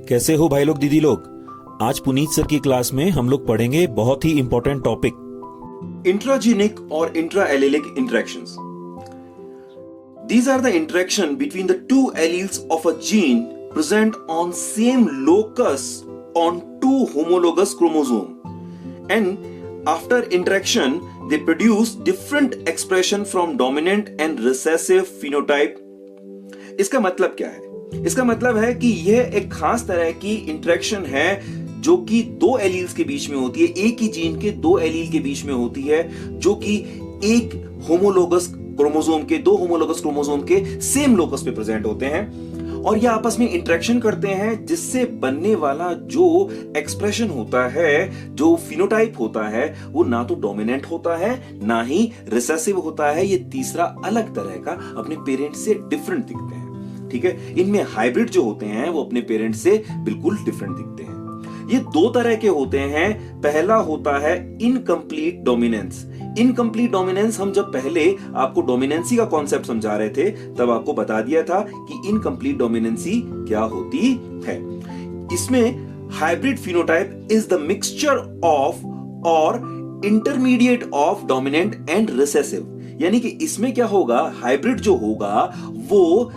कैसे हो भाई लोग दीदी लोग। आज पुनीत सर की क्लास में हम लोग पढ़ेंगे बहुत ही इंपॉर्टेंट टॉपिक, इंट्राजेनिक और इंट्राएलेलिक interactions. These are the interaction between the two alleles of a gene present on same locus on two homologous chromosome, and after interaction they produce different expression from dominant and recessive phenotype. इसका मतलब क्या है? इसका मतलब है कि यह एक खास तरह की इंटरेक्शन है जो कि दो एलील्स के बीच में होती है, एक ही जीन के दो एलील के बीच में होती है, जो कि एक होमोलोगस क्रोमोसोम के दो होमोलोगस क्रोमोसोम के सेम लोकस पे प्रेजेंट होते हैं और ये आपस में इंटरेक्शन करते हैं, जिससे बनने वाला जो एक्सप्रेशन होता है, जो फिनोटाइप होता है, वो ना तो डोमिनेंट होता है ना ही रिसेसिव होता है। ये तीसरा अलग तरह का अपने पेरेंट से डिफरेंट दिखते हैं। ठीक है, इनमें हाइब्रिड जो होते हैं वो अपने पेरेंट से बिल्कुल डिफरेंट दिखते हैं। ये दो तरह के होते हैं। पहला होता है इनकम्प्लीट डोमिनेंस। इनकम्प्लीट डोमिनेंस हम जब पहले आपको डोमिनेंसी का कॉन्सेप्ट समझा रहे थे तब आपको बता दिया था कि इनकम्प्लीट डोमिनेंसी क्या होती है। इसमें hybrid phenotype is the mixture of और intermediate of dominant and recessive. यानी कि इसमें क्या होगा, हाइब्रिड जो होगा वो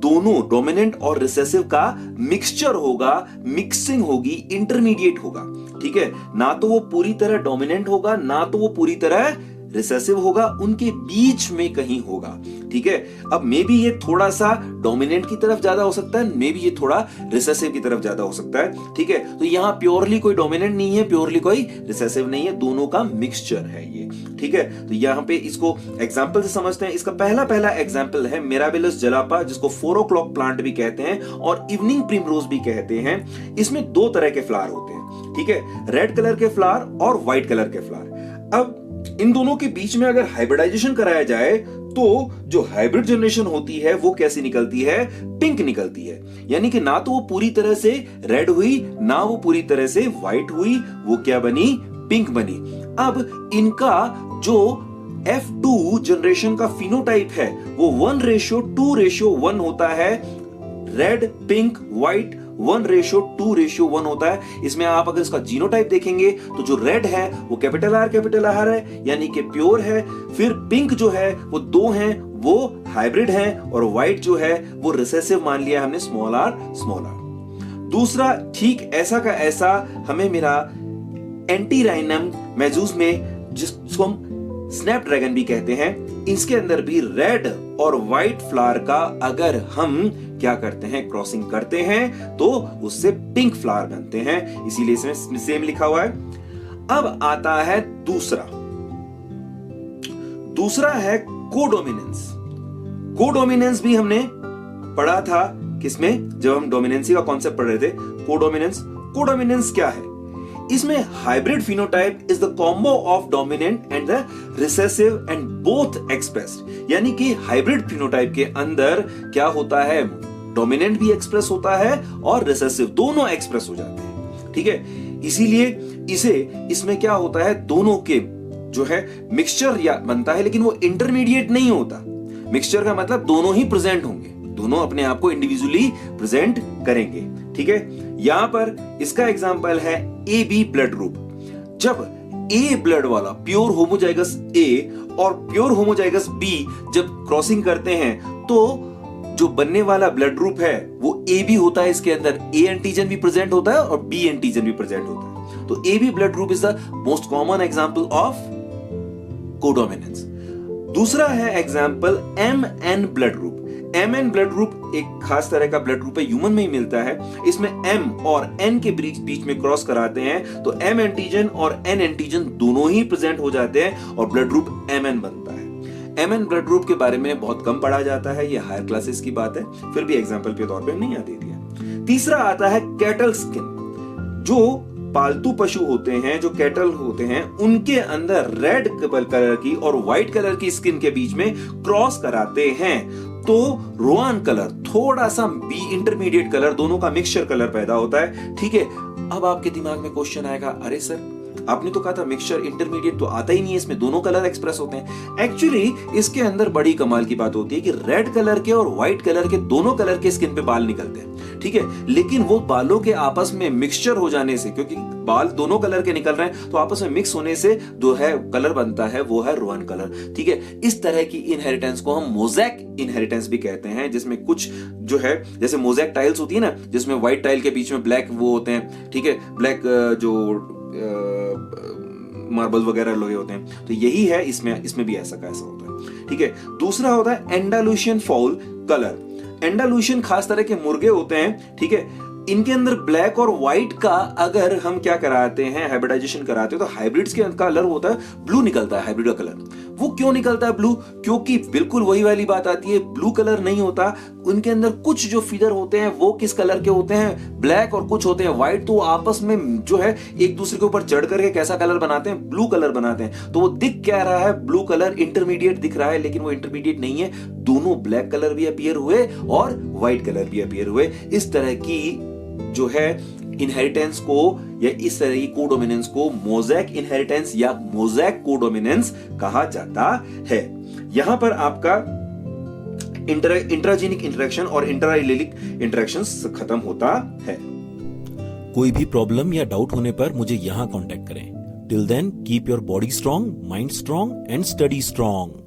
दोनों डोमिनेंट और रिसेसिव का मिक्सचर होगा, मिक्सिंग होगी, इंटरमीडिएट होगा। ठीक है, ना तो वो पूरी तरह डोमिनेंट होगा ना तो वो पूरी तरह रिसेसिव होगा, उनके बीच में कहीं होगा। ठीक है, अब मे बी ये थोड़ा सा डोमिनेंट की तरफ ज्यादा हो सकता है, मे बी ये थोड़ा रिसेसिव की तरफ ज्यादा हो सकता है। ठीक है, तो यहां प्योरली कोई डोमिनेंट नहीं है, प्योरली कोई रिसेसिव नहीं है, दोनों का मिक्सचर है ये। ठीक है, तो यहां पे इसको एग्जांपल से समझते हैं। इसका पहला एग्जांपल है मिराबिलस जलापा, जिसको 4 o'clock प्लांट भी कहते हैं और इवनिंग प्रिमरोज भी कहते हैं। इसमें दो तरह के फ्लावर होते हैं। ठीक है, रेड कलर के फ्लावर और व्हाइट कलर के फ्लावर। अब इन दोनों के बीच में अगर हाइब्रिडाइजेशन कराया जाए तो जो हाइब्रिड जनरेशन होती है वो कैसी निकलती है, पिंक निकलती है। यानी कि ना तो वो पूरी तरह से रेड हुई ना वो पूरी तरह से व्हाइट हुई, वो क्या बनी, पिंक बनी। अब इनका जो F2 जनरेशन का फिनोटाइप है वो 1:2:1 होता है। रेड, पिंक, व्हाइट 1:2:1 होता है। इसमें आप अगर इसका जीनोटाइप देखेंगे तो जो रेड है वो कैपिटल R है, यानी कि प्योर है। फिर पिंक जो है वो दो हैं, वो हाइब्रिड है, और व्हाइट जो है वो रिसेसिव मान लिया हमने, स्मॉल r। दूसरा ठीक ऐसा का ऐसा हमें मिला एंटीराइनम मैजूस में, जिसको हम स्नैपड्रैगन भी कहते हैं। इसके अंदर भी रेड और व्हाइट फ्लावर का अगर हम क्या करते हैं, क्रॉसिंग करते हैं, तो उससे पिंक फ्लावर बनते हैं, इसीलिए इसमें सेम लिखा हुआ है। अब आता है दूसरा है कोडोमिनेंस। कोडोमिनेंस भी हमने पढ़ा था किसमें, जब हम डोमिनेंसी का कॉन्सेप्ट पढ़ रहे थे। कोडोमिनेंस क्या है? इसमें hybrid phenotype is the combo of dominant and the recessive and both expressed. यानी कि हाइब्रिड फिनोटाइप के अंदर क्या होता है, डोमिनेंट भी एक्सप्रेस होता है और रिसेसिव दोनों एक्सप्रेस हो जाते हैं। ठीक है, इसीलिए इसमें क्या होता है, दोनों के जो है मिक्सचर या बनता है, लेकिन वो इंटरमीडिएट नहीं होता। मिक्सचर का मतलब दोनों ही प्रेजेंट होंगे, दोनों अपने आप को इंडिविजुअली प्रेजेंट करेंगे। ठीक है, यहां पर इसका एग्जांपल है AB ब्लड ग्रुप। जब A ब्लड वाला प्योर होमोजाइगस A और प्योर होमोजाइगस B जब क्रॉसिंग करते हैं तो जो बनने वाला ब्लड ग्रुप है वो AB होता है। इसके अंदर A एंटीजन भी प्रेजेंट होता है और B एंटीजन भी प्रेजेंट होता है। तो AB blood group is the most common example of codominance. दूसरा है example MN blood group. MN blood group एक खास तरह का ब्लड ग्रुप है, ह्यूमन में ही मिलता है। इसमें M और N के बीच में क्रॉस कराते हैं तो M एंटीजन और N एंटीजन दोनों ही प्रेजेंट हो जाते हैं और ब्लड ग्रुप MN बनता है। MN ब्लड ग्रुप के बारे में बहुत कम पढ़ा जाता है, ये हायर क्लासेस की बात है, फिर भी एग्जांपल के तौर पे नहीं याद दे दिया। तीसरा आता है कैटल स्किन। जो पालतू पशु होते हैं, जो कैटल होते हैं, उनके अंदर रेड कलर की और व्हाइट कलर की स्किन के बीच में क्रॉस कराते हैं तो रोआन कलर, थोड़ा सा बी इंटरमीडिएट कलर, दोनों का मिक्सचर कलर पैदा होता है। ठीक है, अब आपके दिमाग में क्वेश्चन आएगा, अरे सर आपने तो कहा था मिक्सचर इंटरमीडिएट तो आता ही नहीं है, इसमें दोनों कलर एक्सप्रेस होते हैं। एक्चुअली इसके अंदर बड़ी कमाल की बात होती है कि रेड कलर के और व्हाइट कलर के दोनों कलर के स्किन पे बाल निकलते हैं, ठीक है, लेकिन वो बालों के आपस में मिक्सचर हो जाने से, क्योंकि बाल दोनों कलर के निकल रहे हैं तो आपस में मिक्स होने से जो है कलर बनता है वो है रोहन कलर, ठीक है। इस तरह की इनहेरिटेंस को हम मोज़ेक इनहेरिटेंस भी कहते हैं, जिसमें कुछ जो है जैसे मोज़ेक टाइल्स होती है ना, जिसमें व्हाइट टाइल के बीच में ब्लैक वो होते हैं, ठीक है, ब्लैक जो मार्बल वगैरह लगे होते हैं, तो यही है इसमें भी ऐसा का ऐसा होता है, ठीक है। दूसरा होता है एंडालुसियन फाउल कलर। एंडालुसियन खास तरह के मुर्गे होते हैं, ठीक है, इनके अंदर ब्लैक और व्हाइट का अगर हम क्या कराते हैं, हाइब्रिडाइजेशन कराते हैं, तो हाइब्रिड्स के कलर होता है ब्लू निकलता है, हाइब्रिड का कलर। वो क्यों निकलता है ब्लू? क्योंकि बिल्कुल वही वाली बात आती है, ब्लू कलर नहीं होता, उनके अंदर कुछ जो फीदर होते हैं वो किस कलर के होते हैं, ब्लैक, और कुछ होते हैं व्हाइट, तो आपस में जो है एक दूसरे के ऊपर चढ़ करके कैसा कलर बनाते हैं, ब्लू कलर बनाते हैं। तो वो दिख क्या रहा है, ब्लू कलर इंटरमीडिएट दिख रहा है, लेकिन वो इंटरमीडिएट नहीं है, दोनों ब्लैक कलर भी अपीयर हुए और व्हाइट कलर भी अपीयर हुए। इस तरह की जो है इनहेरिटेंस को या इस तरह की कोडोमिनेंस को मोज़ेक इनहेरिटेंस या मोज़ेक कोडोमिनेंस कहा जाता है। यहां पर आपका इंट्राजेनिक इंटरेक्शन और इंट्राएलिलिक इंटरेक्शंस खत्म होता है। कोई भी प्रॉब्लम या डाउट होने पर मुझे यहां कांटेक्ट करें। Till then keep your body strong, mind strong and study strong.